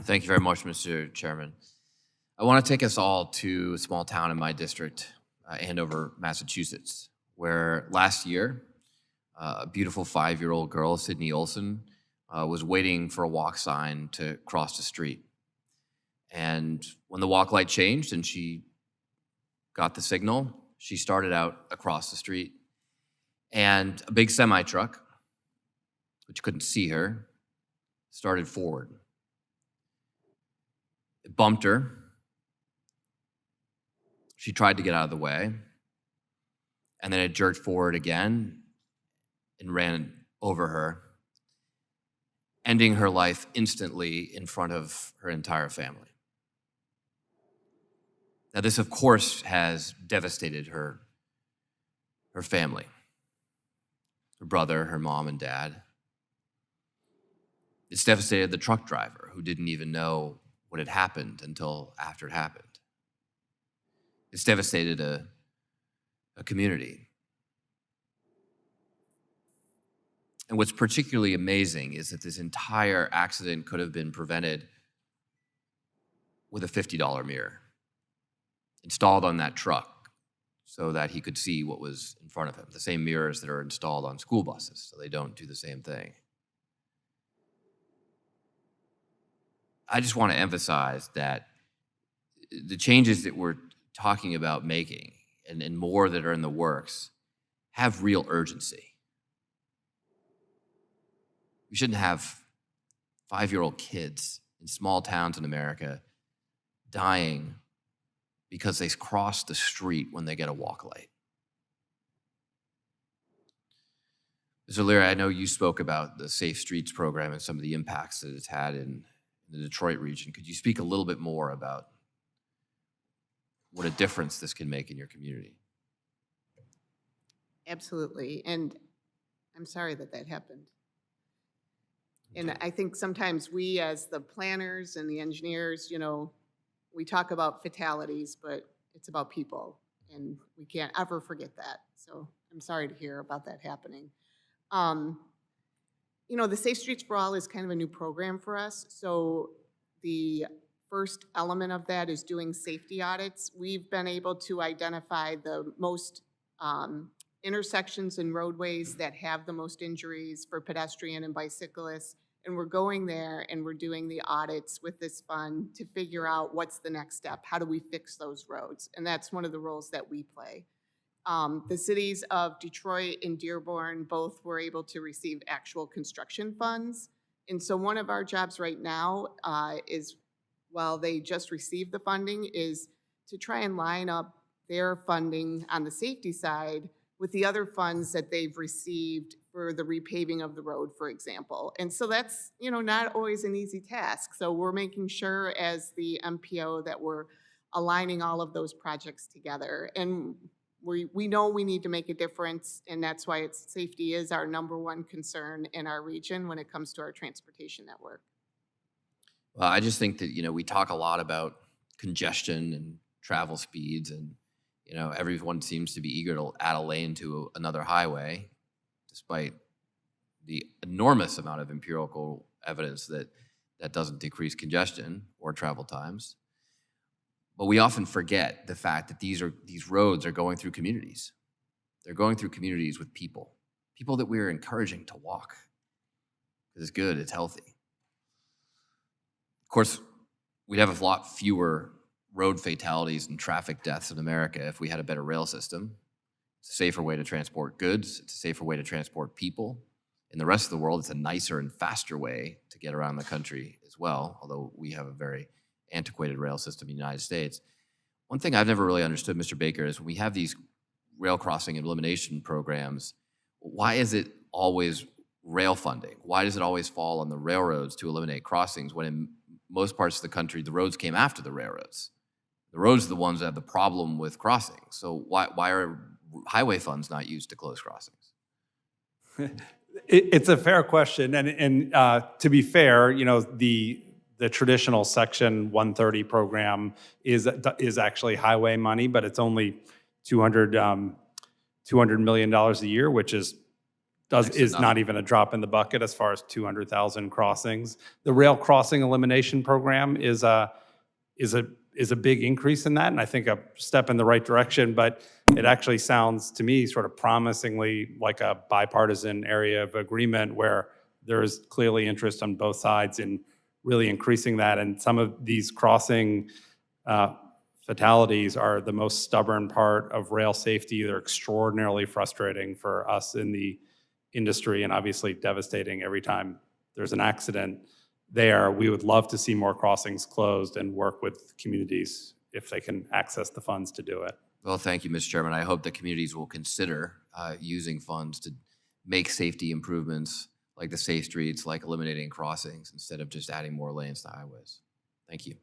Thank you very much, Mr. Chairman. I want to take us all to a small town in my district, Andover, Massachusetts, where last year, a beautiful 5-year-old girl, Sydney Olson, was waiting for a walk sign to cross the street. And when the walk light changed and she got the signal, she started out across the street. And a big semi truck, which couldn't see her, started forward. It bumped her. She tried to get out of the way. And then it jerked forward again and ran over her, ending her life instantly in front of her entire family. Now, this, of course, has devastated her family, her brother, her mom, and dad. It's devastated the truck driver, who didn't even know what had happened until after it happened. It's devastated a community. And what's particularly amazing is that this entire accident could have been prevented with a $50 mirror installed on that truck so that he could see what was in front of him. The same mirrors that are installed on school buses, so they don't do the same thing. I just want to emphasize that the changes that we're talking about making and more that are in the works have real urgency. We shouldn't have 5-year-old kids in small towns in America dying because they cross the street when they get a walk light. Mr. Leary, I know you spoke about the Safe Streets program and some of the impacts that it's had in the Detroit region. Could you speak a little bit more about what a difference this can make in your community? Absolutely. And I'm sorry that that happened. And I think sometimes we, as the planners and the engineers, we talk about fatalities, but it's about people, and we can't ever forget that. So I'm sorry to hear about that happening. The Safe Streets for All is kind of a new program for us. So the first element of that is doing safety audits. We've been able to identify the most intersections and roadways that have the most injuries for pedestrian and bicyclists. And we're going there and we're doing the audits with this fund to figure out what's the next step. How do we fix those roads? And that's one of the roles that we play. The cities of Detroit and Dearborn both were able to receive actual construction funds. And so one of our jobs right now is, while they just received the funding, is to try and line up their funding on the safety side with the other funds that they've received for the repaving of the road, for example. And so that's, not always an easy task. So we're making sure as the MPO that we're aligning all of those projects together. And we know we need to make a difference, and that's why safety is our #1 concern in our region when it comes to our transportation network. Well, I just think that, we talk a lot about congestion and travel speeds, and everyone seems to be eager to add a lane to another highway, despite the enormous amount of empirical evidence that doesn't decrease congestion or travel times. But we often forget the fact that these roads are going through communities. They're going through communities with people that we're encouraging to walk. It's good, it's healthy. Of course, we'd have a lot fewer road fatalities and traffic deaths in America if we had a better rail system. It's a safer way to transport goods. It's a safer way to transport people. In the rest of the world, it's a nicer and faster way to get around the country as well, although we have a very antiquated rail system in the United States. One thing I've never really understood, Mr. Baker, is when we have these rail crossing and elimination programs, why is it always rail funding? Why does it always fall on the railroads to eliminate crossings when in most parts of the country, the roads came after the railroads? The roads are the ones that have the problem with crossings. So why are highway funds not used to close crossings? It's a fair question, and to be fair, the traditional Section 130 program is actually highway money, but it's only $200 million a year, which is is not even a drop in the bucket as far as 200,000 crossings. The rail crossing elimination program is a big increase in that, and I think a step in the right direction, but it actually sounds to me sort of promisingly like a bipartisan area of agreement where there is clearly interest on both sides in really increasing that. And some of these crossing fatalities are the most stubborn part of rail safety. They're extraordinarily frustrating for us in the industry and obviously devastating every time there's an accident there. We would love to see more crossings closed and work with communities if they can access the funds to do it. Well, thank you, Mr. Chairman. I hope that communities will consider using funds to make safety improvements like the safe streets, like eliminating crossings, instead of just adding more lanes to highways. Thank you.